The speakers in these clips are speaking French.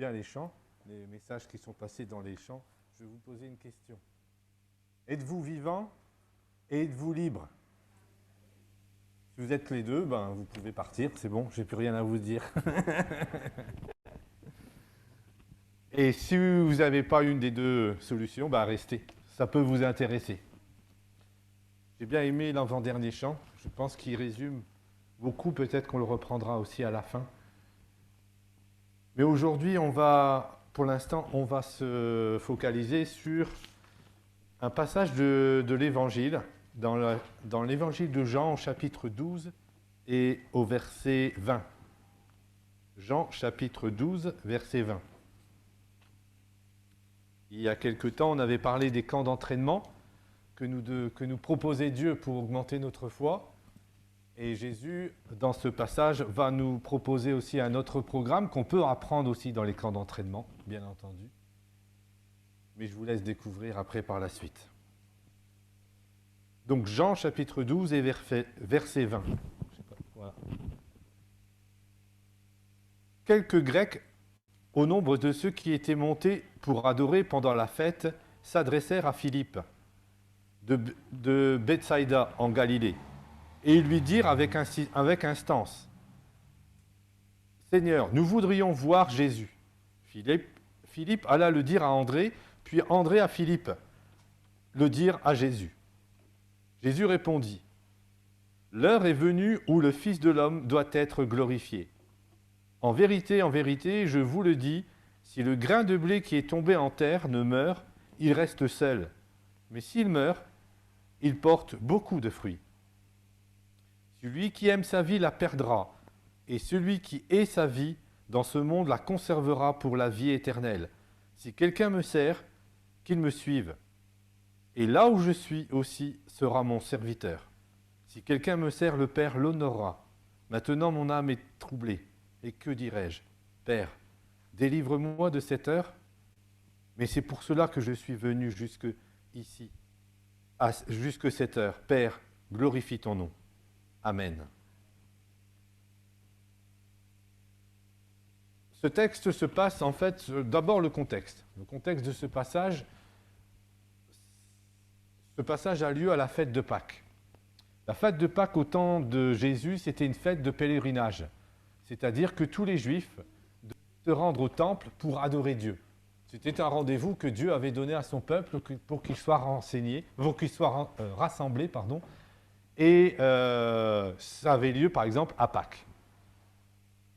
bien les chants, les messages qui sont passés dans les chants, je vais vous poser une question. Êtes-vous vivant et êtes-vous libre? Si vous êtes les deux, ben, vous pouvez partir, c'est bon, j'ai plus rien à vous dire. Et si vous n'avez pas une des deux solutions, ben restez, ça peut vous intéresser. J'ai bien aimé l'avant-dernier chant, je pense qu'il résume beaucoup, peut-être qu'on le reprendra aussi à la fin. Mais aujourd'hui, pour l'instant, on va se focaliser sur un passage de l'Évangile, dans l'Évangile de Jean, au chapitre 12 et au verset 20. Jean, chapitre 12, verset 20. Il y a quelque temps, on avait parlé des camps d'entraînement que nous proposait Dieu pour augmenter notre foi. Et Jésus, dans ce passage, va nous proposer aussi un autre programme qu'on peut apprendre aussi dans les camps d'entraînement, bien entendu. Mais je vous laisse découvrir après par la suite. Donc Jean chapitre 12 et verset 20. Voilà. Quelques Grecs, au nombre de ceux qui étaient montés pour adorer pendant la fête, s'adressèrent à Philippe de Bethsaïda en Galilée. Et ils lui dirent avec instance, « Seigneur, nous voudrions voir Jésus. » Philippe alla le dire à André, puis André à Philippe, le dire à Jésus. Jésus répondit, « L'heure est venue où le Fils de l'homme doit être glorifié. En vérité, je vous le dis, si le grain de blé qui est tombé en terre ne meurt, il reste seul. Mais s'il meurt, il porte beaucoup de fruits. Celui qui aime sa vie la perdra, et celui qui hait sa vie dans ce monde la conservera pour la vie éternelle. Si quelqu'un me sert, qu'il me suive. Et là où je suis aussi sera mon serviteur. Si quelqu'un me sert, le Père l'honorera. Maintenant mon âme est troublée. Et que dirai-je? Père, délivre-moi de cette heure. Mais c'est pour cela que je suis venu jusque ici, jusque cette heure. Père, glorifie ton nom. Amen. Ce texte se passe en fait, d'abord le contexte. Le contexte de ce passage a lieu à la fête de Pâques. La fête de Pâques au temps de Jésus, c'était une fête de pèlerinage. C'est-à-dire que tous les Juifs devaient se rendre au temple pour adorer Dieu. C'était un rendez-vous que Dieu avait donné à son peuple pour qu'il soit rassemblé. Et ça avait lieu, par exemple, à Pâques.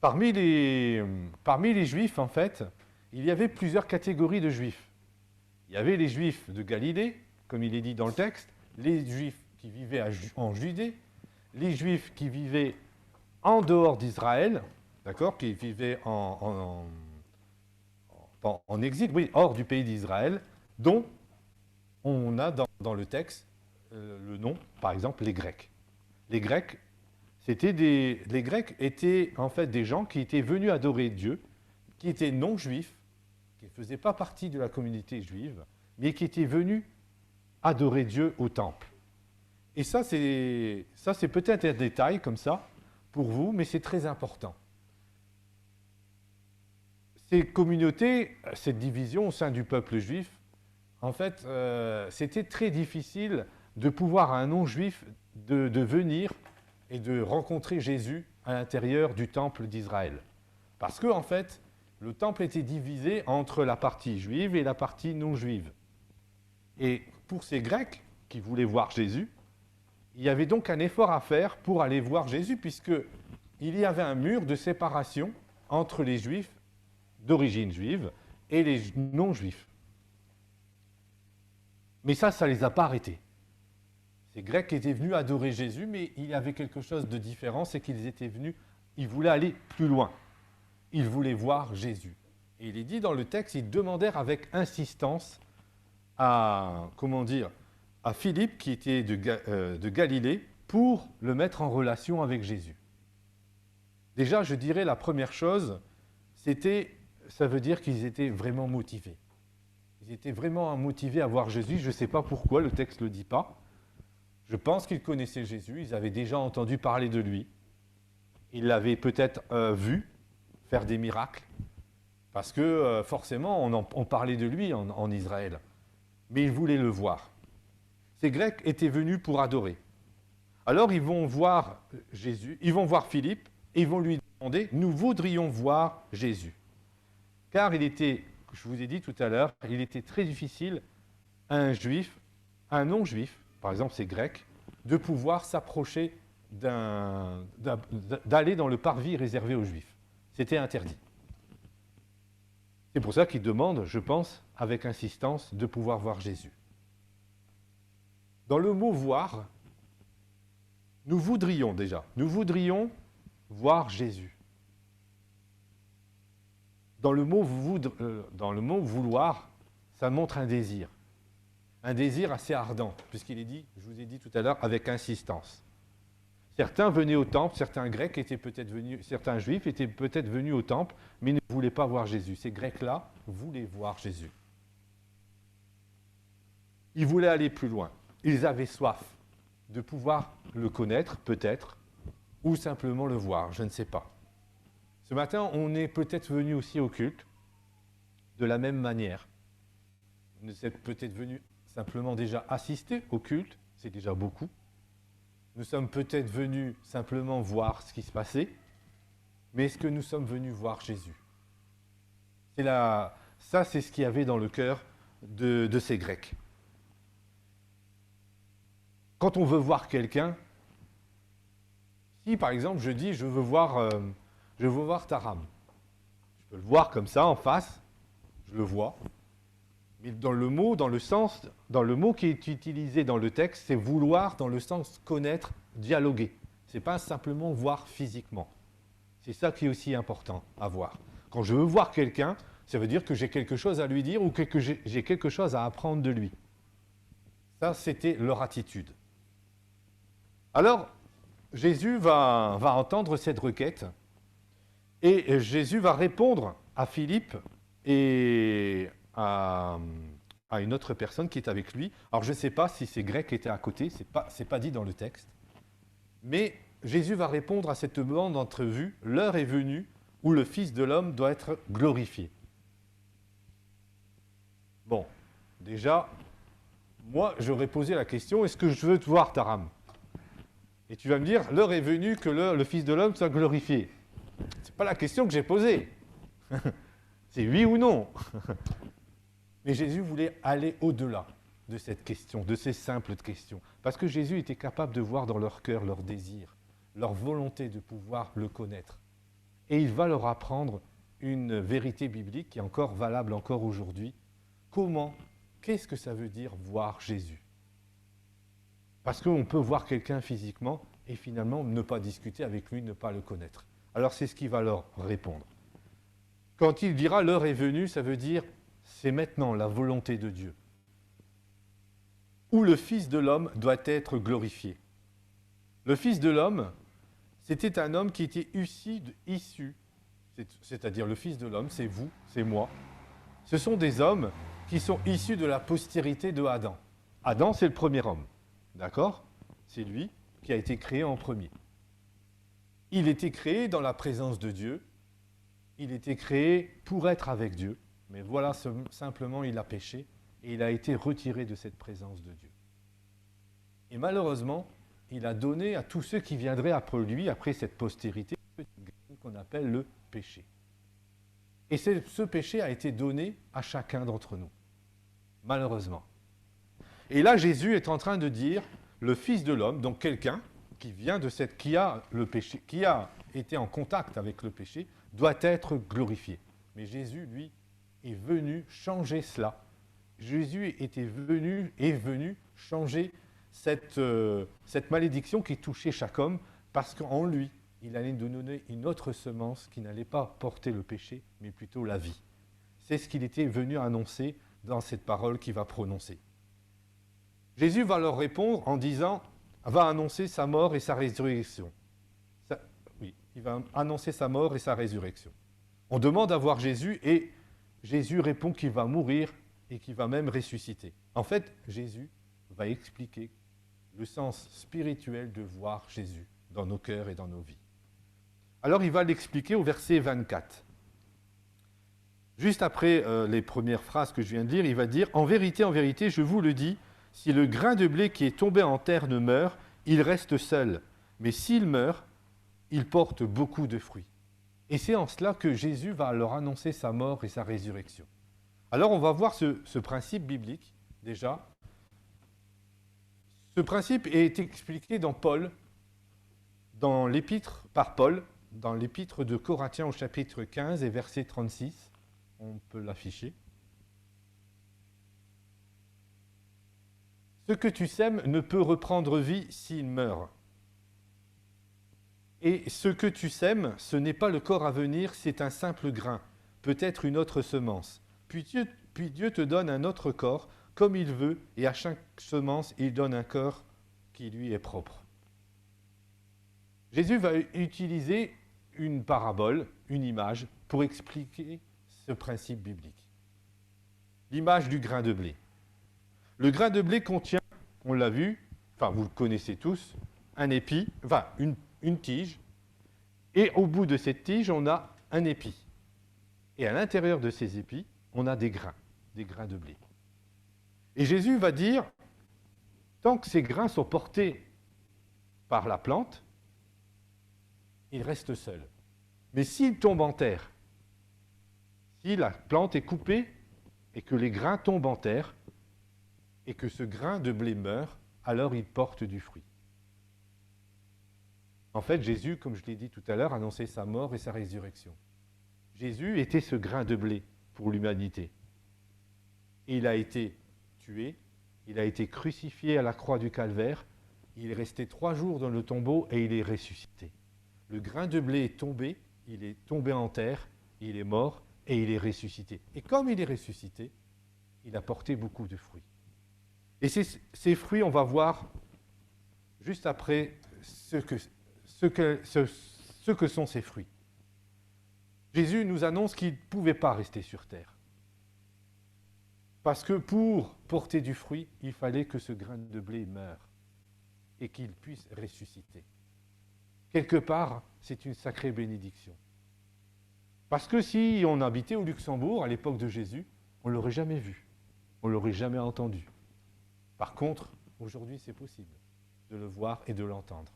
Parmi les Juifs, en fait, il y avait plusieurs catégories de Juifs. Il y avait les Juifs de Galilée, comme il est dit dans le texte, les Juifs qui vivaient en Judée, les Juifs qui vivaient en dehors d'Israël, d'accord, qui vivaient en exil, oui, hors du pays d'Israël, dont on a dans le texte le nom, par exemple, les Grecs. Les Grecs étaient en fait des gens qui étaient venus adorer Dieu, qui étaient non-juifs, qui ne faisaient pas partie de la communauté juive, mais qui étaient venus adorer Dieu au temple. Et ça, c'est peut-être un détail comme ça pour vous, mais c'est très important. Ces communautés, cette division au sein du peuple juif, en fait, c'était très difficile de pouvoir à un non-juif de venir et de rencontrer Jésus à l'intérieur du temple d'Israël. Parce que, en fait, le temple était divisé entre la partie juive et la partie non-juive. Et pour ces Grecs qui voulaient voir Jésus, il y avait donc un effort à faire pour aller voir Jésus, puisqu'il y avait un mur de séparation entre les Juifs d'origine juive et les non-juifs. Mais ça ne les a pas arrêtés. Ces Grecs étaient venus adorer Jésus, mais il y avait quelque chose de différent, c'est ils voulaient aller plus loin. Ils voulaient voir Jésus. Et il est dit dans le texte, ils demandèrent avec insistance à Philippe, qui était de Galilée, pour le mettre en relation avec Jésus. Déjà, je dirais la première chose, ça veut dire qu'ils étaient vraiment motivés. Ils étaient vraiment motivés à voir Jésus. Je ne sais pas pourquoi, le texte ne le dit pas. Je pense qu'ils connaissaient Jésus, ils avaient déjà entendu parler de lui. Ils l'avaient peut-être vu faire des miracles. Parce que forcément, on parlait de lui en Israël. Mais ils voulaient le voir. Ces Grecs étaient venus pour adorer. Alors ils vont voir Jésus, ils vont voir Philippe, et ils vont lui demander, nous voudrions voir Jésus. Car il était, je vous ai dit tout à l'heure, il était très difficile à un juif, à un non-juif, par exemple c'est grec, de pouvoir s'approcher d'aller dans le parvis réservé aux juifs. C'était interdit. C'est pour ça qu'il demande, je pense, avec insistance, de pouvoir voir Jésus. Dans le mot voir, nous voudrions voir Jésus. Dans le mot vouloir, ça montre un désir assez ardent, puisqu'il est dit, je vous ai dit tout à l'heure, avec insistance. Certains venaient au temple, certains Grecs étaient peut-être venus, certains Juifs étaient peut-être venus au temple, mais ne voulaient pas voir Jésus. Ces Grecs-là voulaient voir Jésus. Ils voulaient aller plus loin. Ils avaient soif de pouvoir le connaître, peut-être, ou simplement le voir, je ne sais pas. Ce matin, on est peut-être venu aussi au culte de la même manière. Vous êtes peut-être venu simplement déjà assister au culte, c'est déjà beaucoup. Nous sommes peut-être venus simplement voir ce qui se passait, mais est-ce que nous sommes venus voir Jésus? Ça, c'est ce qu'il y avait dans le cœur de ces Grecs. Quand on veut voir quelqu'un, si par exemple je dis je veux voir Taram, je peux le voir comme ça en face, je le vois, mais dans le mot qui est utilisé dans le texte, c'est vouloir dans le sens connaître, dialoguer. Ce n'est pas simplement voir physiquement. C'est ça qui est aussi important à voir. Quand je veux voir quelqu'un, ça veut dire que j'ai quelque chose à lui dire ou que j'ai quelque chose à apprendre de lui. Ça, c'était leur attitude. Alors, Jésus va entendre cette requête et Jésus va répondre à Philippe et à une autre personne qui est avec lui. Alors, je ne sais pas si ces Grecs étaient à côté, c'est pas dit dans le texte. Mais Jésus va répondre à cette demande d'entrevue. L'heure est venue où le Fils de l'homme doit être glorifié. Bon, déjà, moi, j'aurais posé la question, est-ce que je veux te voir, Taram? Et tu vas me dire, l'heure est venue que le Fils de l'homme soit glorifié. Ce n'est pas la question que j'ai posée. C'est oui ou non. Mais Jésus voulait aller au-delà de cette question, de ces simples questions. Parce que Jésus était capable de voir dans leur cœur leur désir, leur volonté de pouvoir le connaître. Et il va leur apprendre une vérité biblique qui est encore valable encore aujourd'hui. Qu'est-ce que ça veut dire voir Jésus? Parce qu'on peut voir quelqu'un physiquement et finalement ne pas discuter avec lui, ne pas le connaître. Alors c'est ce qu'il va leur répondre. Quand il dira l'heure est venue, ça veut dire c'est maintenant la volonté de Dieu. Où le Fils de l'homme doit être glorifié. Le Fils de l'homme, c'était un homme qui était issu, c'est-à-dire le Fils de l'homme, c'est vous, c'est moi. Ce sont des hommes qui sont issus de la postérité de Adam. Adam, c'est le premier homme. D'accord? C'est lui qui a été créé en premier. Il était créé dans la présence de Dieu. Il était créé pour être avec Dieu. Mais voilà, simplement, il a péché et il a été retiré de cette présence de Dieu. Et malheureusement, il a donné à tous ceux qui viendraient après lui, après cette postérité, qu'on appelle le péché. Et ce péché a été donné à chacun d'entre nous. Malheureusement. Et là, Jésus est en train de dire, le Fils de l'homme, donc quelqu'un qui a été en contact avec le péché, doit être glorifié. Mais Jésus, lui, est venu changer cela. Jésus est venu changer cette malédiction qui touchait chaque homme, parce qu'en lui, il allait nous donner une autre semence qui n'allait pas porter le péché, mais plutôt la vie. C'est ce qu'il était venu annoncer dans cette parole qu'il va prononcer. Jésus va leur répondre en disant, va annoncer sa mort et sa résurrection. Il va annoncer sa mort et sa résurrection. On demande à voir Jésus et Jésus répond qu'il va mourir et qu'il va même ressusciter. En fait, Jésus va expliquer le sens spirituel de voir Jésus dans nos cœurs et dans nos vies. Alors il va l'expliquer au verset 24. Juste après les premières phrases que je viens de lire, il va dire « En vérité, je vous le dis, si le grain de blé qui est tombé en terre ne meurt, il reste seul. Mais s'il meurt, il porte beaucoup de fruits. » Et c'est en cela que Jésus va leur annoncer sa mort et sa résurrection. Alors on va voir ce principe biblique, déjà. Ce principe est expliqué par Paul, dans l'épître de Corinthiens au chapitre 15 et verset 36. On peut l'afficher. Ce que tu sèmes ne peut reprendre vie s'il meurt. Et ce que tu sèmes, ce n'est pas le corps à venir, c'est un simple grain, peut-être une autre semence. Puis Dieu te donne un autre corps, comme il veut, et à chaque semence, il donne un corps qui lui est propre. Jésus va utiliser une parabole, une image, pour expliquer ce principe biblique. L'image du grain de blé. Le grain de blé contient, on l'a vu, enfin vous le connaissez tous, un épi, enfin une tige, et au bout de cette tige, on a un épi. Et à l'intérieur de ces épis, on a des grains de blé. Et Jésus va dire, tant que ces grains sont portés par la plante, ils restent seuls. Mais s'ils tombent en terre, si la plante est coupée et que les grains tombent en terre, et que ce grain de blé meurt, alors il porte du fruit. En fait, Jésus, comme je l'ai dit tout à l'heure, annonçait sa mort et sa résurrection. Jésus était ce grain de blé pour l'humanité. Et il a été tué, il a été crucifié à la croix du Calvaire, il est resté 3 jours dans le tombeau et il est ressuscité. Le grain de blé est tombé, il est tombé en terre, il est mort et il est ressuscité. Et comme il est ressuscité, il a porté beaucoup de fruits. Et ces fruits, on va voir juste après ce que sont ces fruits. Jésus nous annonce qu'il ne pouvait pas rester sur terre. Parce que pour porter du fruit, il fallait que ce grain de blé meure et qu'il puisse ressusciter. Quelque part, c'est une sacrée bénédiction. Parce que si on habitait au Luxembourg à l'époque de Jésus, on ne l'aurait jamais vu, on ne l'aurait jamais entendu. Par contre, aujourd'hui, c'est possible de le voir et de l'entendre.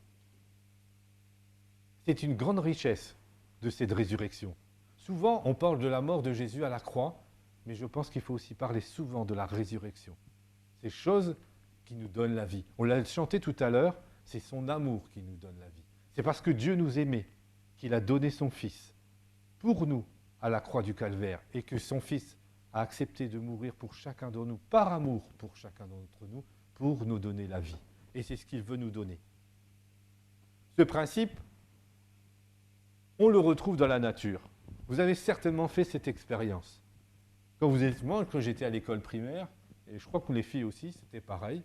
C'est une grande richesse de cette résurrection. Souvent, on parle de la mort de Jésus à la croix, mais je pense qu'il faut aussi parler souvent de la résurrection. Ces choses qui nous donnent la vie. On l'a chanté tout à l'heure, c'est son amour qui nous donne la vie. C'est parce que Dieu nous aimait qu'il a donné son Fils pour nous à la croix du Calvaire et que son Fils a accepté de mourir pour chacun d'entre nous, par amour pour chacun d'entre nous, pour nous donner la vie. Et c'est ce qu'il veut nous donner. Ce principe, on le retrouve dans la nature. Vous avez certainement fait cette expérience. Moi, quand j'étais à l'école primaire, et je crois que les filles aussi, c'était pareil,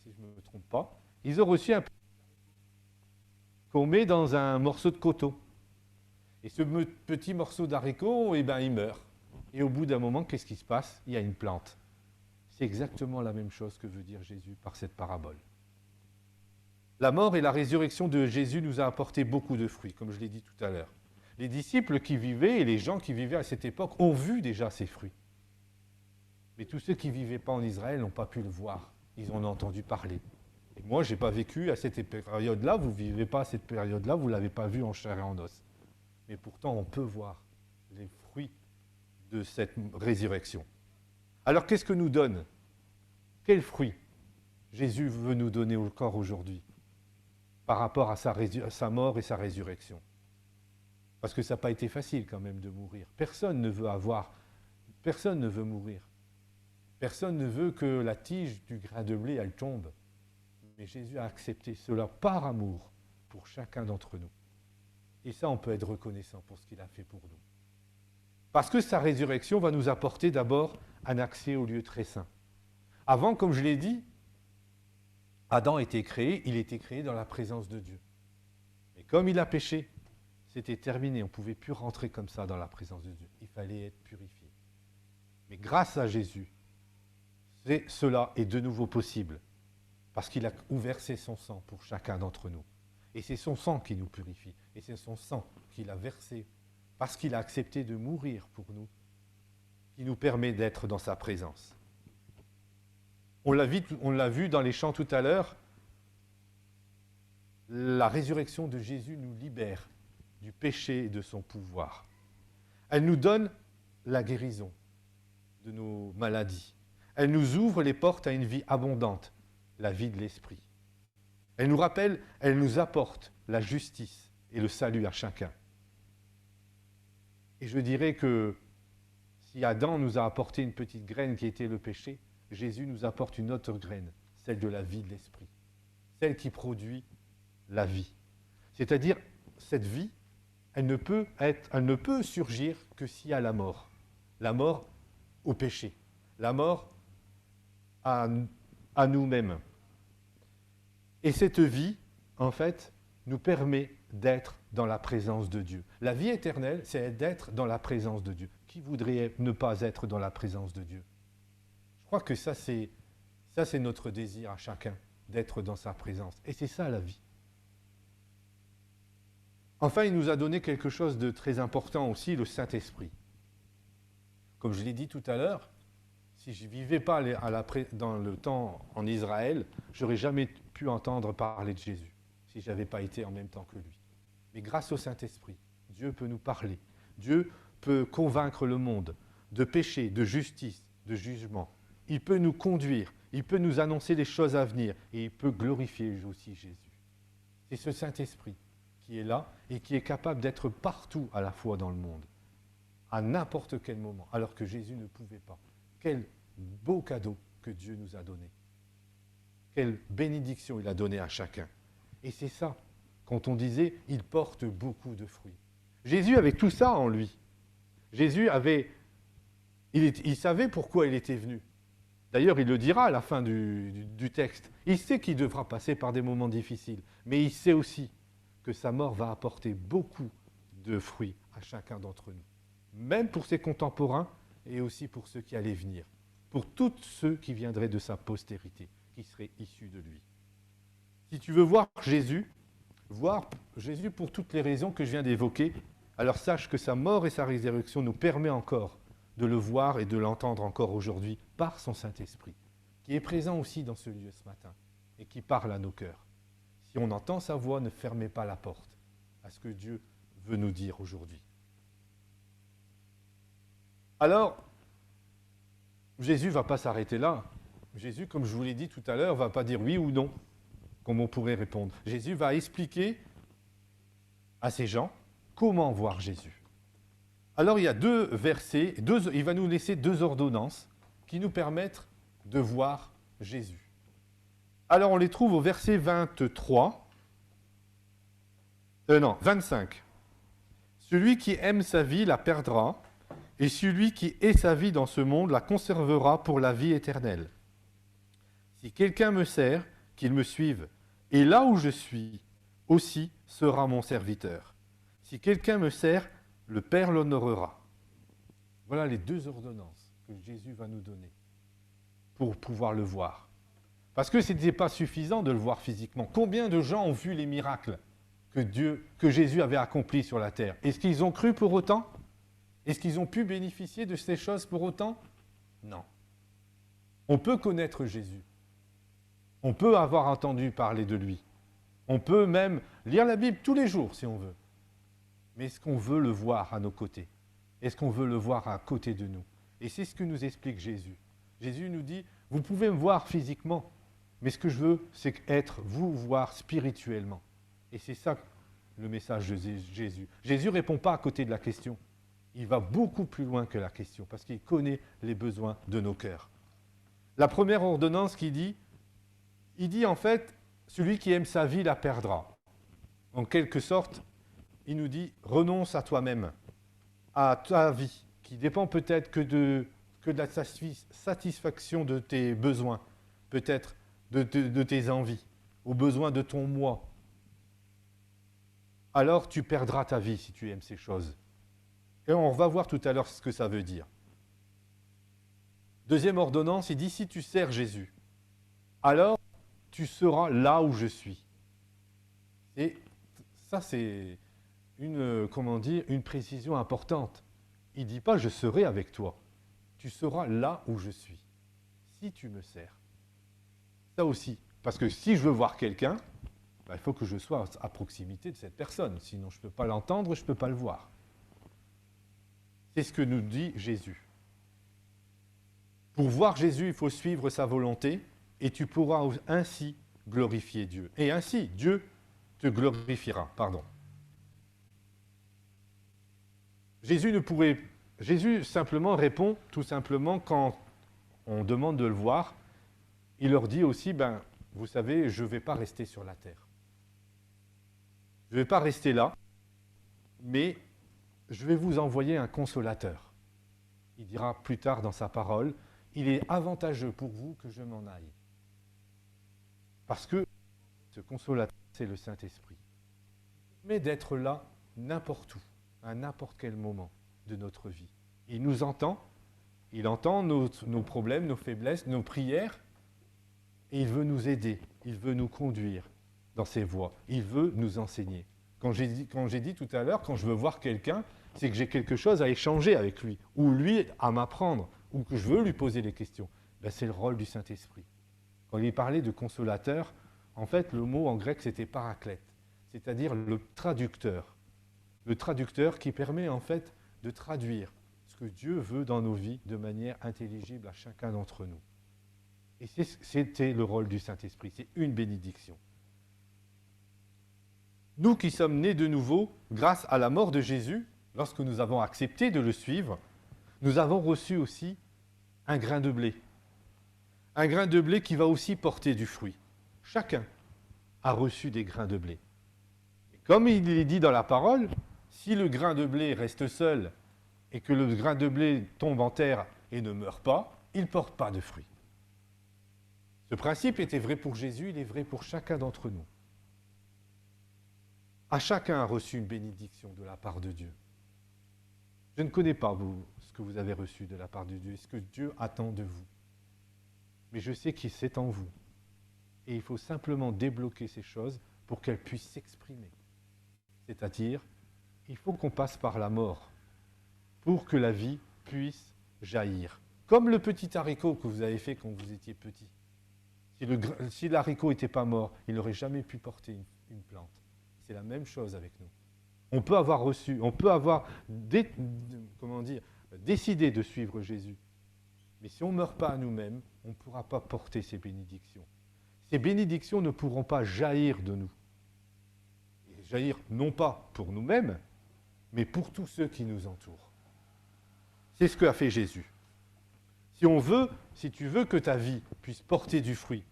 si je ne me trompe pas, ils ont reçu un qu'on met dans un morceau de coton. Et ce petit morceau d'haricot, il meurt. Et au bout d'un moment, qu'est-ce qui se passe? Il y a une plante. C'est exactement la même chose que veut dire Jésus par cette parabole. La mort et la résurrection de Jésus nous a apporté beaucoup de fruits, comme je l'ai dit tout à l'heure. Les disciples qui vivaient et les gens qui vivaient à cette époque ont vu déjà ces fruits. Mais tous ceux qui ne vivaient pas en Israël n'ont pas pu le voir. Ils en ont entendu parler. Et moi, je n'ai pas vécu à cette période-là, vous ne vivez pas à cette période-là, vous ne l'avez pas vu en chair et en os. Mais pourtant, on peut voir les fruits de cette résurrection. Alors, qu'est-ce que nous donne? Quels fruits Jésus veut nous donner encore aujourd'hui par rapport à sa mort et sa résurrection? Parce que ça n'a pas été facile quand même de mourir. Personne ne veut mourir. Personne ne veut que la tige du grain de blé, elle tombe. Mais Jésus a accepté cela par amour pour chacun d'entre nous. Et ça, on peut être reconnaissant pour ce qu'il a fait pour nous. Parce que sa résurrection va nous apporter d'abord un accès au lieu très saint. Avant, comme je l'ai dit, Adam était créé, il était créé dans la présence de Dieu. Mais comme il a péché, c'était terminé, on ne pouvait plus rentrer comme ça dans la présence de Dieu. Il fallait être purifié. Mais grâce à Jésus, cela est de nouveau possible, parce qu'il a versé son sang pour chacun d'entre nous. Et c'est son sang qui nous purifie, et c'est son sang qu'il a versé, parce qu'il a accepté de mourir pour nous, qui nous permet d'être dans sa présence. On l'a vu dans les chants tout à l'heure, la résurrection de Jésus nous libère du péché et de son pouvoir. Elle nous donne la guérison de nos maladies. Elle nous ouvre les portes à une vie abondante, la vie de l'esprit. Elle nous rappelle, elle nous apporte la justice et le salut à chacun. Et je dirais que si Adam nous a apporté une petite graine qui était le péché, Jésus nous apporte une autre graine, celle de la vie de l'esprit, celle qui produit la vie. C'est-à-dire, cette vie, elle ne peut surgir que s'il y a la mort. La mort au péché, la mort à nous-mêmes. Et cette vie, en fait, nous permet d'être dans la présence de Dieu. La vie éternelle, c'est d'être dans la présence de Dieu. Qui voudrait ne pas être dans la présence de Dieu? Je crois que ça, c'est notre désir à chacun, d'être dans sa présence. Et c'est ça la vie. Enfin, il nous a donné quelque chose de très important aussi, le Saint-Esprit. Comme je l'ai dit tout à l'heure, si je ne vivais pas dans le temps en Israël, je n'aurais jamais pu entendre parler de Jésus, si je n'avais pas été en même temps que lui. Mais grâce au Saint-Esprit, Dieu peut nous parler. Dieu peut convaincre le monde de péché, de justice, de jugement. Il peut nous conduire, il peut nous annoncer les choses à venir et il peut glorifier aussi Jésus. C'est ce Saint-Esprit qui est là et qui est capable d'être partout à la fois dans le monde, à n'importe quel moment, alors que Jésus ne pouvait pas. Quel beau cadeau que Dieu nous a donné. Quelle bénédiction il a donné à chacun. Et c'est ça, quand on disait, il porte beaucoup de fruits. Jésus avait tout ça en lui. Jésus il savait pourquoi il était venu. D'ailleurs, il le dira à la fin du texte. Il sait qu'il devra passer par des moments difficiles, mais il sait aussi que sa mort va apporter beaucoup de fruits à chacun d'entre nous. Même pour ses contemporains et aussi pour ceux qui allaient venir. Pour tous ceux qui viendraient de sa postérité, qui seraient issus de lui. Si tu veux voir Jésus pour toutes les raisons que je viens d'évoquer, alors sache que sa mort et sa résurrection nous permet encore de le voir et de l'entendre encore aujourd'hui par son Saint-Esprit, qui est présent aussi dans ce lieu ce matin et qui parle à nos cœurs. Si on entend sa voix, ne fermez pas la porte à ce que Dieu veut nous dire aujourd'hui. Alors, Jésus ne va pas s'arrêter là. Jésus, comme je vous l'ai dit tout à l'heure, ne va pas dire oui ou non, comme on pourrait répondre. Jésus va expliquer à ces gens comment voir Jésus. Alors il y a deux versets, il va nous laisser deux ordonnances qui nous permettent de voir Jésus. Alors on les trouve au verset 25. Celui qui aime sa vie la perdra, et celui qui hait sa vie dans ce monde la conservera pour la vie éternelle. Si quelqu'un me sert, qu'il me suive, et là où je suis, aussi sera mon serviteur. Si quelqu'un me sert, le Père l'honorera. Voilà les deux ordonnances que Jésus va nous donner pour pouvoir le voir. Parce que ce n'était pas suffisant de le voir physiquement. Combien de gens ont vu les miracles que Jésus avait accomplis sur la terre? Est-ce qu'ils ont cru pour autant? Est-ce qu'ils ont pu bénéficier de ces choses pour autant? Non. On peut connaître Jésus. On peut avoir entendu parler de lui. On peut même lire la Bible tous les jours si on veut. Mais est-ce qu'on veut le voir à nos côtés? Est-ce qu'on veut le voir à côté de nous? Et c'est ce que nous explique Jésus. Jésus nous dit, vous pouvez me voir physiquement, mais ce que je veux, c'est vous voir spirituellement. Et c'est ça le message de Jésus. Jésus ne répond pas à côté de la question. Il va beaucoup plus loin que la question, parce qu'il connaît les besoins de nos cœurs. La première ordonnance il dit en fait, celui qui aime sa vie la perdra. En quelque sorte, il nous dit, renonce à toi-même, à ta vie, qui dépend peut-être que de la satisfaction de tes besoins, peut-être de tes envies, aux besoins de ton moi. Alors tu perdras ta vie si tu aimes ces choses. Et on va voir tout à l'heure ce que ça veut dire. Deuxième ordonnance, il dit, si tu sers Jésus, alors tu seras là où je suis. Et ça, c'est une précision importante. Il ne dit pas, je serai avec toi. tu seras là où je suis, si tu me sers. Ça aussi, parce que si je veux voir quelqu'un, il faut que je sois à proximité de cette personne, sinon je ne peux pas l'entendre, je ne peux pas le voir. C'est ce que nous dit Jésus. Pour voir Jésus, il faut suivre sa volonté, et tu pourras ainsi glorifier Dieu. Et ainsi, Dieu te glorifiera. Jésus simplement répond, tout simplement, quand on demande de le voir, il leur dit aussi, vous savez, je ne vais pas rester sur la terre. Je ne vais pas rester là, mais je vais vous envoyer un consolateur. Il dira plus tard dans sa parole, il est avantageux pour vous que je m'en aille. Parce que ce consolateur, c'est le Saint-Esprit. Mais d'être là n'importe où, à n'importe quel moment de notre vie. Il nous entend, il entend nos problèmes, nos faiblesses, nos prières, et il veut nous aider, il veut nous conduire dans ses voies, il veut nous enseigner. Quand j'ai dit tout à l'heure, quand je veux voir quelqu'un, c'est que j'ai quelque chose à échanger avec lui, ou lui à m'apprendre, ou que je veux lui poser des questions. C'est le rôle du Saint-Esprit. Quand il parlait de consolateur, en fait, le mot en grec, c'était paraclète, c'est-à-dire le traducteur. Le traducteur qui permet en fait de traduire ce que Dieu veut dans nos vies de manière intelligible à chacun d'entre nous. Et c'était le rôle du Saint-Esprit, c'est une bénédiction. Nous qui sommes nés de nouveau, grâce à la mort de Jésus, lorsque nous avons accepté de le suivre, nous avons reçu aussi un grain de blé. Un grain de blé qui va aussi porter du fruit. Chacun a reçu des grains de blé. Et comme il est dit dans la parole, si le grain de blé reste seul et que le grain de blé tombe en terre et ne meurt pas, il ne porte pas de fruit. Ce principe était vrai pour Jésus, il est vrai pour chacun d'entre nous. À chacun a reçu une bénédiction de la part de Dieu. Je ne connais pas, vous, ce que vous avez reçu de la part de Dieu, ce que Dieu attend de vous. Mais je sais que c'est en vous. Et il faut simplement débloquer ces choses pour qu'elles puissent s'exprimer. C'est-à-dire, il faut qu'on passe par la mort pour que la vie puisse jaillir. Comme le petit haricot que vous avez fait quand vous étiez petit. Si l'haricot n'était pas mort, il n'aurait jamais pu porter une plante. C'est la même chose avec nous. On peut avoir reçu, on peut avoir décidé de suivre Jésus. Mais si on ne meurt pas à nous-mêmes, on ne pourra pas porter ces bénédictions. Ces bénédictions ne pourront pas jaillir de nous. Et jaillir non pas pour nous-mêmes, mais pour tous ceux qui nous entourent. C'est ce qu'a fait Jésus. Si tu veux que ta vie puisse porter du fruit,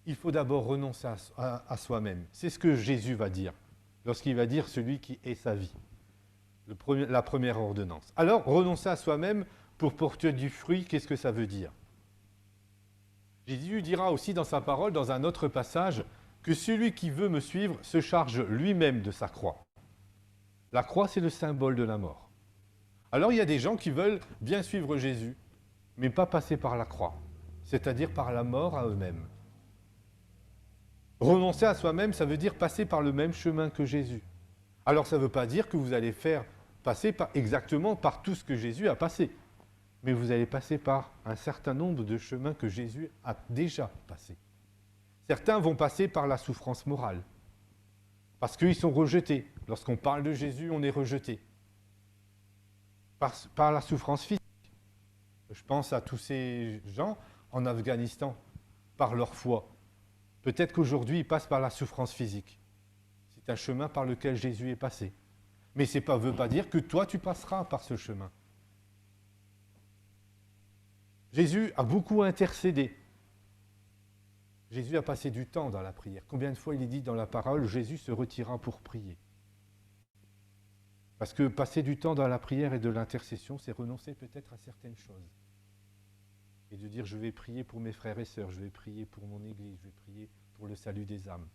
il faut d'abord renoncer à soi-même. C'est ce que Jésus va dire, lorsqu'il va dire celui qui est sa vie. La première ordonnance. Alors, renoncer à soi-même pour porter du fruit, qu'est-ce que ça veut dire? Jésus dira aussi dans sa parole, dans un autre passage, que celui qui veut me suivre se charge lui-même de sa croix. La croix, c'est le symbole de la mort. Alors, il y a des gens qui veulent bien suivre Jésus, mais pas passer par la croix, c'est-à-dire par la mort à eux-mêmes. Renoncer à soi-même, ça veut dire passer par le même chemin que Jésus. Alors ça ne veut pas dire que vous allez passer exactement par tout ce que Jésus a passé, mais vous allez passer par un certain nombre de chemins que Jésus a déjà passés. Certains vont passer par la souffrance morale, parce qu'ils sont rejetés. Lorsqu'on parle de Jésus, on est rejeté. Par la souffrance physique. Je pense à tous ces gens en Afghanistan, par leur foi. Peut-être qu'aujourd'hui, ils passent par la souffrance physique. C'est un chemin par lequel Jésus est passé. Mais ça ne veut pas dire que toi, tu passeras par ce chemin. Jésus a beaucoup intercédé. Jésus a passé du temps dans la prière. Combien de fois il est dit dans la parole, Jésus se retira pour prier? Parce que passer du temps dans la prière et de l'intercession, c'est renoncer peut-être à certaines choses. Et de dire, je vais prier pour mes frères et sœurs, je vais prier pour mon Église, je vais prier pour le salut des âmes.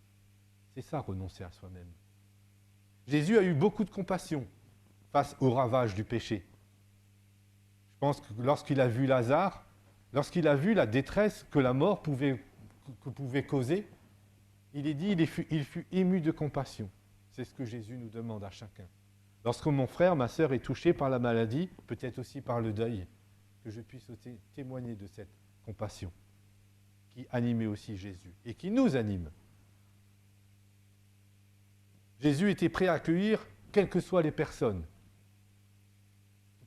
C'est ça, renoncer à soi-même. Jésus a eu beaucoup de compassion face au ravage du péché. Je pense que lorsqu'il a vu Lazare, lorsqu'il a vu la détresse que la mort pouvait causer, il fut ému de compassion. C'est ce que Jésus nous demande à chacun. Lorsque mon frère, ma sœur est touché par la maladie, peut-être aussi par le deuil, que je puisse témoigner de cette compassion qui animait aussi Jésus et qui nous anime. Jésus était prêt à accueillir quelles que soient les personnes.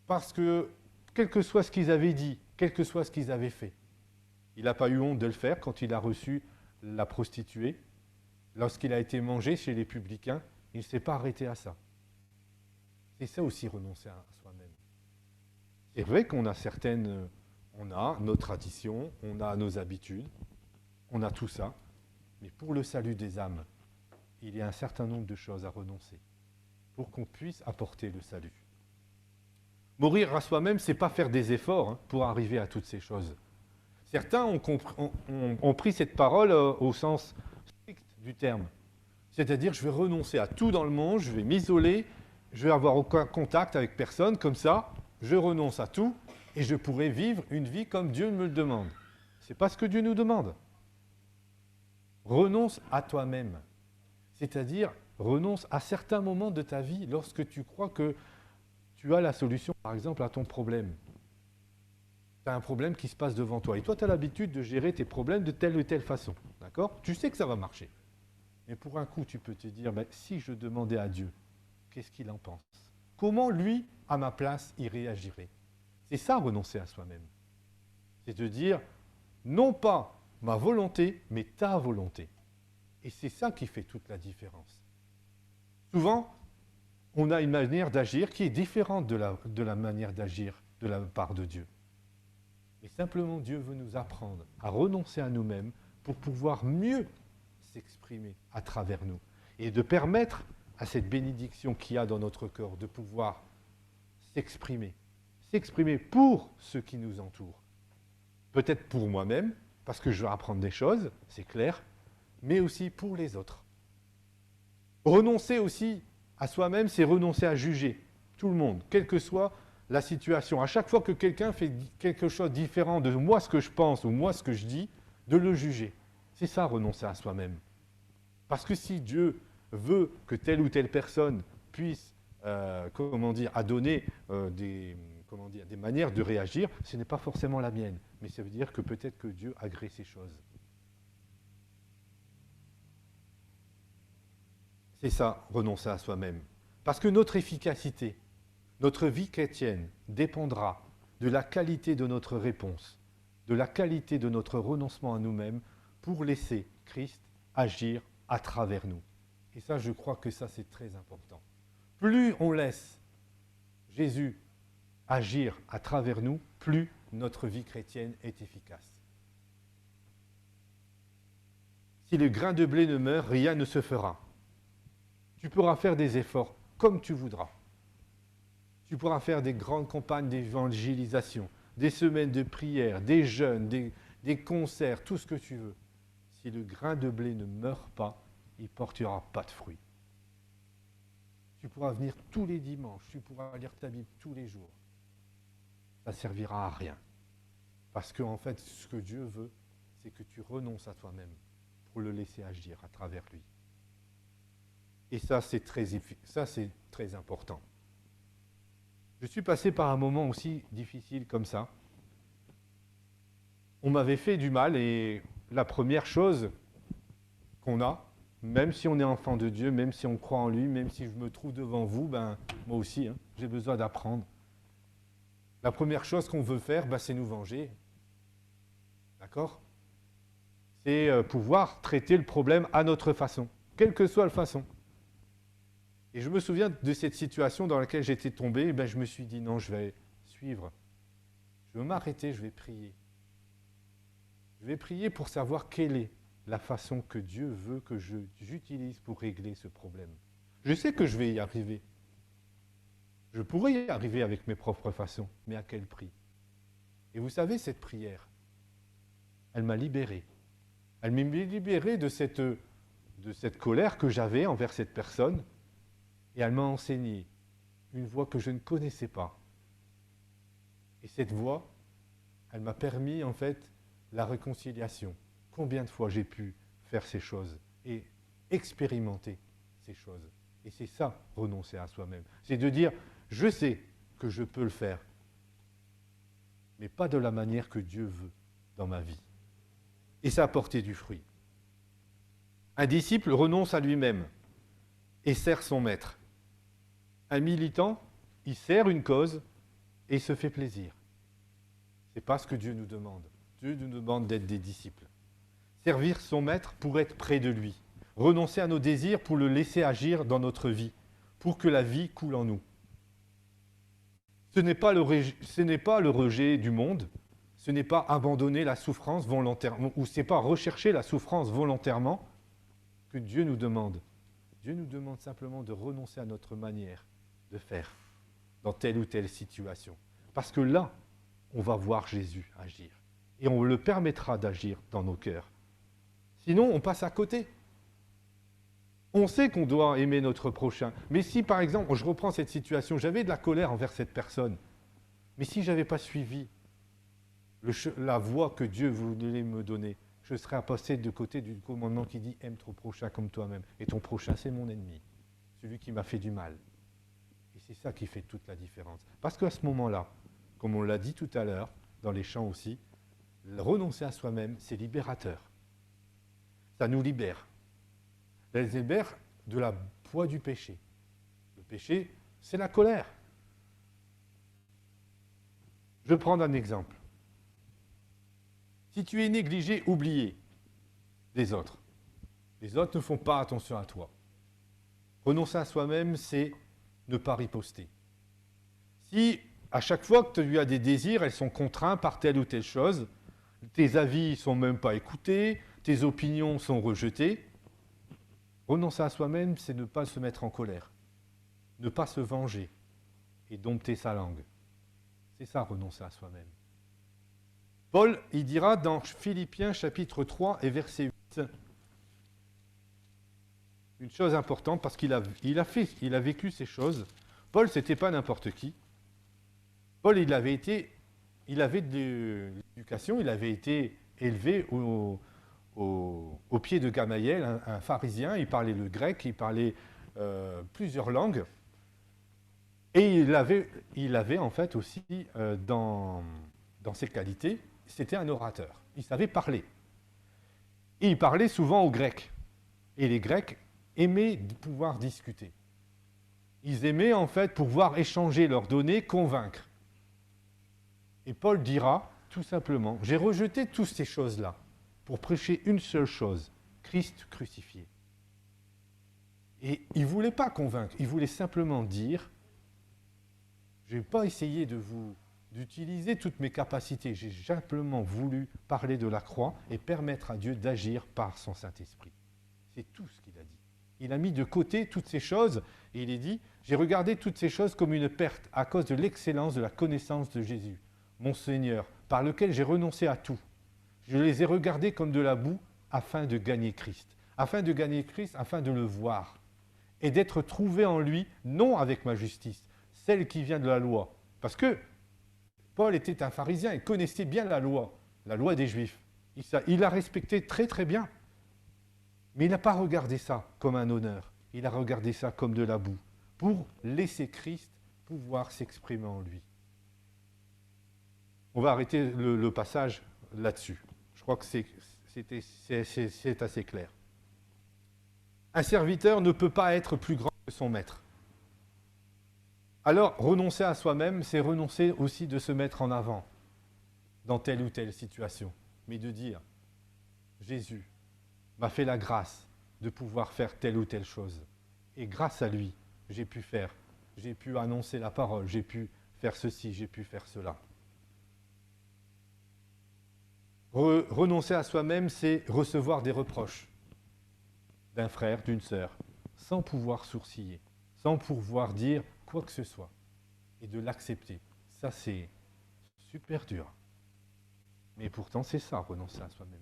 Parce que, quel que soit ce qu'ils avaient dit, quel que soit ce qu'ils avaient fait, il n'a pas eu honte de le faire quand il a reçu la prostituée. Lorsqu'il a été mangé chez les publicains, il ne s'est pas arrêté à ça. C'est ça aussi renoncer à soi-même. C'est vrai qu'on a on a nos traditions, on a nos habitudes, on a tout ça, mais pour le salut des âmes, il y a un certain nombre de choses à renoncer pour qu'on puisse apporter le salut. Mourir à soi-même, c'est pas faire des efforts pour arriver à toutes ces choses. Certains ont pris cette parole au sens strict du terme. C'est-à-dire, je vais renoncer à tout dans le monde, je vais m'isoler, je vais avoir aucun contact avec personne, comme ça, je renonce à tout et je pourrai vivre une vie comme Dieu me le demande. Ce n'est pas ce que Dieu nous demande. Renonce à toi-même. C'est-à-dire, renonce à certains moments de ta vie lorsque tu crois que tu as la solution, par exemple, à ton problème. Tu as un problème qui se passe devant toi. Et toi, tu as l'habitude de gérer tes problèmes de telle ou telle façon. D'accord ? Tu sais que ça va marcher. Mais pour un coup, tu peux te dire, si je demandais à Dieu, qu'est-ce qu'il en pense ? Comment lui, à ma place, il réagirait ? C'est ça, renoncer à soi-même. C'est de dire, non pas ma volonté, mais ta volonté. Et c'est ça qui fait toute la différence. Souvent, on a une manière d'agir qui est différente de la manière d'agir de la part de Dieu. Et simplement, Dieu veut nous apprendre à renoncer à nous-mêmes pour pouvoir mieux s'exprimer à travers nous et de permettre à cette bénédiction qu'il y a dans notre cœur de pouvoir s'exprimer pour ceux qui nous entourent. Peut-être pour moi-même, parce que je vais apprendre des choses, c'est clair, mais aussi pour les autres. Renoncer aussi à soi-même, c'est renoncer à juger tout le monde, quelle que soit la situation. À chaque fois que quelqu'un fait quelque chose de différent de moi, ce que je pense ou moi, ce que je dis, de le juger. C'est ça, renoncer à soi-même. Parce que si Dieu veut que telle ou telle personne puisse, donner des manières de réagir, ce n'est pas forcément la mienne. Mais ça veut dire que peut-être que Dieu agrée ces choses. C'est ça, renoncer à soi-même. Parce que notre efficacité, notre vie chrétienne dépendra de la qualité de notre réponse, de la qualité de notre renoncement à nous-mêmes pour laisser Christ agir à travers nous. Et ça, je crois que ça, c'est très important. Plus on laisse Jésus agir à travers nous, plus notre vie chrétienne est efficace. Si le grain de blé ne meurt, rien ne se fera. Tu pourras faire des efforts comme tu voudras. Tu pourras faire des grandes campagnes d'évangélisation, des semaines de prière, des jeûnes, des concerts, tout ce que tu veux. Si le grain de blé ne meurt pas, il ne portera pas de fruits. Tu pourras venir tous les dimanches, tu pourras lire ta Bible tous les jours. Ça ne servira à rien. Parce qu'en fait, ce que Dieu veut, c'est que tu renonces à toi-même pour le laisser agir à travers lui. Et ça, c'est très important. Je suis passé par un moment aussi difficile comme ça. On m'avait fait du mal et la première chose qu'on a, même si on est enfant de Dieu, même si on croit en lui, même si je me trouve devant vous, moi aussi, j'ai besoin d'apprendre. La première chose qu'on veut faire, c'est nous venger. D'accord ? C'est pouvoir traiter le problème à notre façon, quelle que soit la façon. Et je me souviens de cette situation dans laquelle j'étais tombé, je me suis dit non, je vais suivre. Je vais m'arrêter, je vais prier. Je vais prier pour savoir quelle est la façon que Dieu veut que j'utilise pour régler ce problème. Je sais que je vais y arriver. Je pourrais y arriver avec mes propres façons, mais à quel prix ? Et vous savez, cette prière, elle m'a libéré. Elle m'a libéré de cette colère que j'avais envers cette personne. Et elle m'a enseigné une voie que je ne connaissais pas. Et cette voie, elle m'a permis en fait la réconciliation. Combien de fois j'ai pu faire ces choses et expérimenter ces choses. Et c'est ça, renoncer à soi-même. C'est de dire, je sais que je peux le faire. mais pas de la manière que Dieu veut dans ma vie. Et ça a porté du fruit. Un disciple renonce à lui-même et sert son maître. Un militant, il sert une cause et il se fait plaisir. Ce n'est pas ce que Dieu nous demande. Dieu nous demande d'être des disciples. Servir son maître pour être près de lui. Renoncer à nos désirs pour le laisser agir dans notre vie, pour que la vie coule en nous. Ce n'est pas le rejet du monde, ce n'est pas abandonner la souffrance volontairement, ou ce n'est pas rechercher la souffrance volontairement que Dieu nous demande. Dieu nous demande simplement de renoncer à notre manière de faire dans telle ou telle situation. Parce que là, on va voir Jésus agir. Et on le permettra d'agir dans nos cœurs. Sinon, on passe à côté. On sait qu'on doit aimer notre prochain. Mais si, par exemple, je reprends cette situation, j'avais de la colère envers cette personne, mais si je n'avais pas suivi la voie que Dieu voulait me donner, je serais passé de côté du commandement qui dit « aime ton prochain comme toi-même ». Et ton prochain, c'est mon ennemi, celui qui m'a fait du mal. Et c'est ça qui fait toute la différence. Parce qu'à ce moment-là, comme on l'a dit tout à l'heure, dans les chants aussi, renoncer à soi-même, c'est libérateur. Ça nous libère. Ça nous libère de la poids du péché. Le péché, c'est la colère. Je vais prendre un exemple. Si tu es négligé, oublié des autres, les autres ne font pas attention à toi. Renoncer à soi-même, c'est ne pas riposter. Si à chaque fois que tu as des désirs, elles sont contraintes par telle ou telle chose, tes avis ne sont même pas écoutés, tes opinions sont rejetées, renoncer à soi-même, c'est ne pas se mettre en colère, ne pas se venger et dompter sa langue. C'est ça, renoncer à soi-même. Paul, il dira dans Philippiens chapitre 3 et verset 8, une chose importante, parce qu'il a vécu ces choses. Paul, ce n'était pas n'importe qui. Paul, il avait de l'éducation, il avait été élevé au pied de Gamaliel, un pharisien, il parlait le grec, il parlait plusieurs langues. Et il avait en fait aussi, dans ses qualités, c'était un orateur. Il savait parler. Et il parlait souvent aux Grecs. Et les Grecs aimaient pouvoir discuter. Ils aimaient en fait pouvoir échanger leurs données, convaincre. Et Paul dira tout simplement, j'ai rejeté toutes ces choses-là pour prêcher une seule chose, Christ crucifié. Et il ne voulait pas convaincre, il voulait simplement dire, je n'ai pas essayé d'utiliser toutes mes capacités, j'ai simplement voulu parler de la croix et permettre à Dieu d'agir par son Saint-Esprit. C'est tout ce qu'il a dit. Il a mis de côté toutes ces choses et il a dit, j'ai regardé toutes ces choses comme une perte à cause de l'excellence de la connaissance de Jésus, mon Seigneur, par lequel j'ai renoncé à tout. Je les ai regardés comme de la boue afin de gagner Christ. Afin de gagner Christ, afin de le voir. Et d'être trouvé en lui, non avec ma justice, celle qui vient de la loi. Parce que Paul était un pharisien, il connaissait bien la loi des Juifs. Il la respectait très très bien. Mais il n'a pas regardé ça comme un honneur. Il a regardé ça comme de la boue, pour laisser Christ pouvoir s'exprimer en lui. On va arrêter le passage là-dessus. Je crois que c'est assez clair. Un serviteur ne peut pas être plus grand que son maître. Alors, renoncer à soi-même, c'est renoncer aussi de se mettre en avant dans telle ou telle situation. Mais de dire, Jésus m'a fait la grâce de pouvoir faire telle ou telle chose. Et grâce à lui, j'ai pu annoncer la parole, j'ai pu faire ceci, j'ai pu faire cela. Renoncer à soi-même, c'est recevoir des reproches d'un frère, d'une sœur, sans pouvoir sourciller, sans pouvoir dire quoi que ce soit, et de l'accepter. Ça, c'est super dur. Mais pourtant, c'est ça, renoncer à soi-même.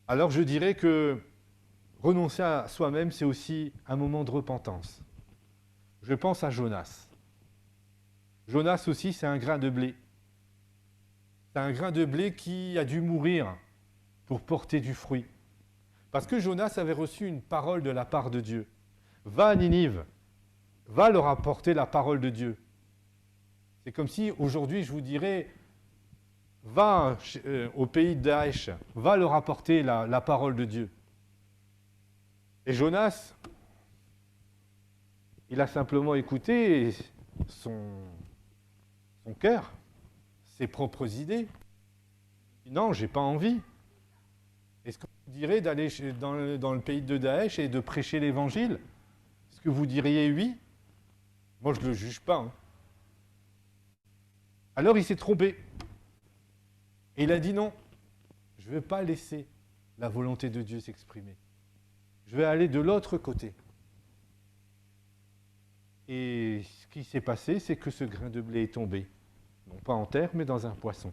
Alors, je dirais que renoncer à soi-même, c'est aussi un moment de repentance. Je pense à Jonas. Jonas aussi, c'est un grain de blé. C'est un grain de blé qui a dû mourir pour porter du fruit. Parce que Jonas avait reçu une parole de la part de Dieu. Va à Ninive, va leur apporter la parole de Dieu. C'est comme si aujourd'hui je vous dirais, va au pays de Daesh, va leur apporter la parole de Dieu. Et Jonas, il a simplement écouté son cœur, ses propres idées. Non, j'ai pas envie. Est-ce que vous direz d'aller dans le pays de Daesh et de prêcher l'évangile? Est-ce que vous diriez oui? Moi, je ne le juge pas. Hein. Alors, il s'est trompé. Et il a dit non, je ne vais pas laisser la volonté de Dieu s'exprimer. Je vais aller de l'autre côté. Et ce qui s'est passé, c'est que ce grain de blé est tombé. Non pas en terre, mais dans un poisson.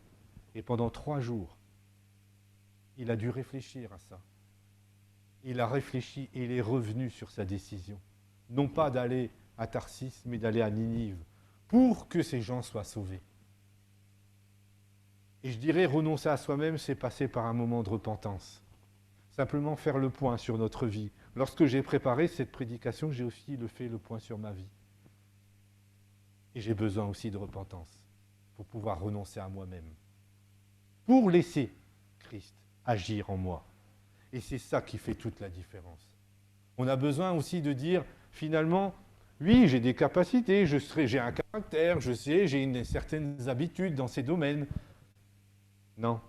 Et pendant 3 jours, il a dû réfléchir à ça. Il a réfléchi et il est revenu sur sa décision. Non pas d'aller à Tarsis, mais d'aller à Ninive, pour que ces gens soient sauvés. Et je dirais, renoncer à soi-même, c'est passer par un moment de repentance. Simplement faire le point sur notre vie. Lorsque j'ai préparé cette prédication, j'ai aussi fait le point sur ma vie. Et j'ai besoin aussi de repentance pour pouvoir renoncer à moi-même. Pour laisser Christ agir en moi. Et c'est ça qui fait toute la différence. On a besoin aussi de dire, finalement, oui, j'ai des capacités, j'ai un caractère, je sais, j'ai certaines habitudes dans ces domaines. Non,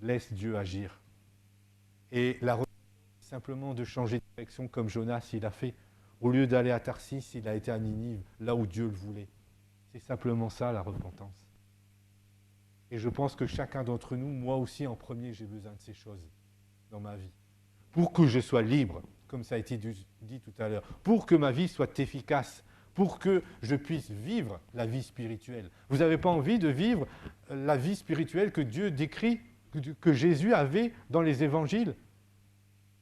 laisse Dieu agir. Et la repentance, c'est simplement de changer de direction comme Jonas il a fait. Au lieu d'aller à Tarsis, il a été à Ninive, là où Dieu le voulait. C'est simplement ça, la repentance. Et je pense que chacun d'entre nous, moi aussi en premier, j'ai besoin de ces choses dans ma vie. Pour que je sois libre, comme ça a été dit tout à l'heure, pour que ma vie soit efficace, pour que je puisse vivre la vie spirituelle. Vous n'avez pas envie de vivre la vie spirituelle que Dieu décrit, que Jésus avait dans les évangiles?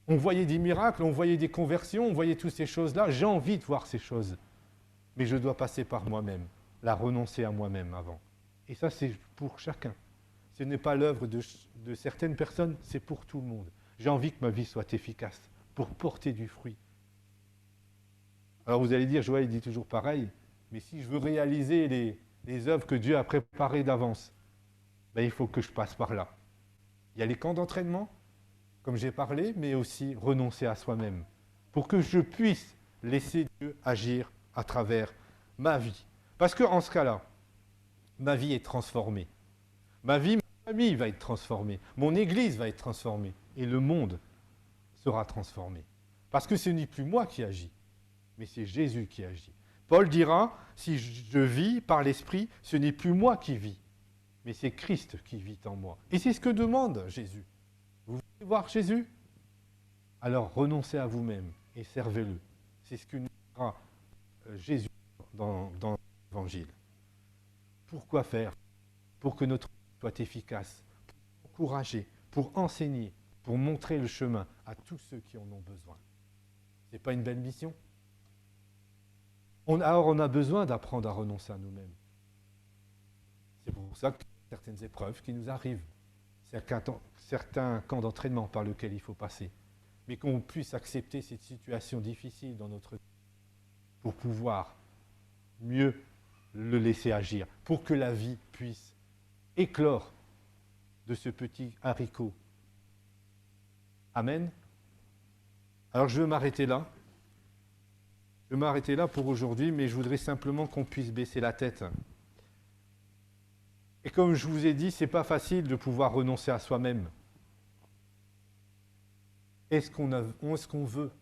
On voyait des miracles, on voyait des conversions, on voyait toutes ces choses-là. J'ai envie de voir ces choses. Mais je dois passer par moi-même, la renoncer à moi-même avant. Et ça, c'est pour chacun. Ce n'est pas l'œuvre de certaines personnes, c'est pour tout le monde. J'ai envie que ma vie soit efficace, pour porter du fruit. Alors vous allez dire, Joël dit toujours pareil, mais si je veux réaliser les œuvres que Dieu a préparées d'avance, ben, il faut que je passe par là. Il y a les camps d'entraînement, comme j'ai parlé, mais aussi renoncer à soi-même, pour que je puisse laisser Dieu agir à travers ma vie. Parce qu'en ce cas-là, ma vie est transformée. Ma vie, ma famille va être transformée. Mon église va être transformée. Et le monde sera transformé. Parce que ce n'est plus moi qui agis, mais c'est Jésus qui agit. Paul dira, si je vis par l'Esprit, ce n'est plus moi qui vis, mais c'est Christ qui vit en moi. Et c'est ce que demande Jésus. Vous voulez voir Jésus? Alors renoncez à vous-même et servez-le. C'est ce que nous dira Jésus dans l'Évangile. Pourquoi faire? Pour que notre vie soit efficace, pour encourager, pour enseigner, pour montrer le chemin à tous ceux qui en ont besoin. Ce n'est pas une belle mission? Alors on a besoin d'apprendre à renoncer à nous-mêmes. C'est pour ça que certaines épreuves qui nous arrivent, certains camps d'entraînement par lesquels il faut passer, mais qu'on puisse accepter cette situation difficile dans notre vie pour pouvoir mieux le laisser agir, pour que la vie puisse éclore de ce petit haricot. Amen. Alors je vais m'arrêter là. Je vais m'arrêter là pour aujourd'hui, mais je voudrais simplement qu'on puisse baisser la tête. Et comme je vous ai dit, ce n'est pas facile de pouvoir renoncer à soi-même. Est-ce qu'on veut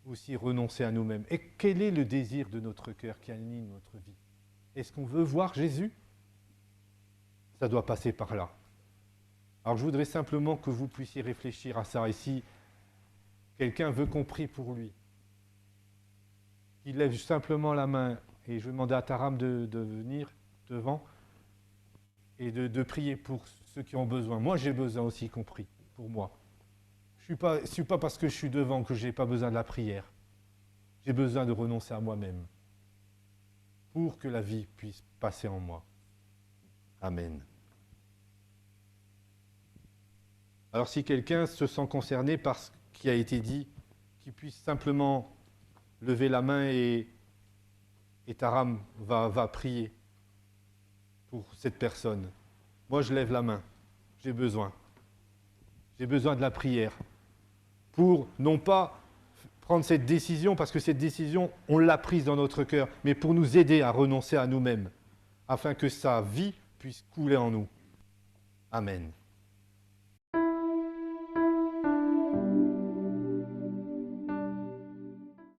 aussi renoncer à nous-mêmes? Et quel est le désir de notre cœur qui anime notre vie? Est-ce qu'on veut voir Jésus? Ça doit passer par là. Alors je voudrais simplement que vous puissiez réfléchir à ça. Et si quelqu'un veut qu'on prie pour lui, qu'il lève simplement la main, et je vais demander à Taram de venir devant et de prier pour ceux qui ont besoin. Moi, j'ai besoin aussi qu'on prie pour moi. Je ne suis pas parce que je suis devant que je n'ai pas besoin de la prière. J'ai besoin de renoncer à moi-même pour que la vie puisse passer en moi. Amen. Alors si quelqu'un se sent concerné par ce qui a été dit, qu'il puisse simplement lever la main et Taram va prier pour cette personne. Moi, je lève la main. J'ai besoin. J'ai besoin de la prière pour non pas prendre cette décision, parce que cette décision, on l'a prise dans notre cœur, mais pour nous aider à renoncer à nous-mêmes, afin que sa vie puisse couler en nous. Amen.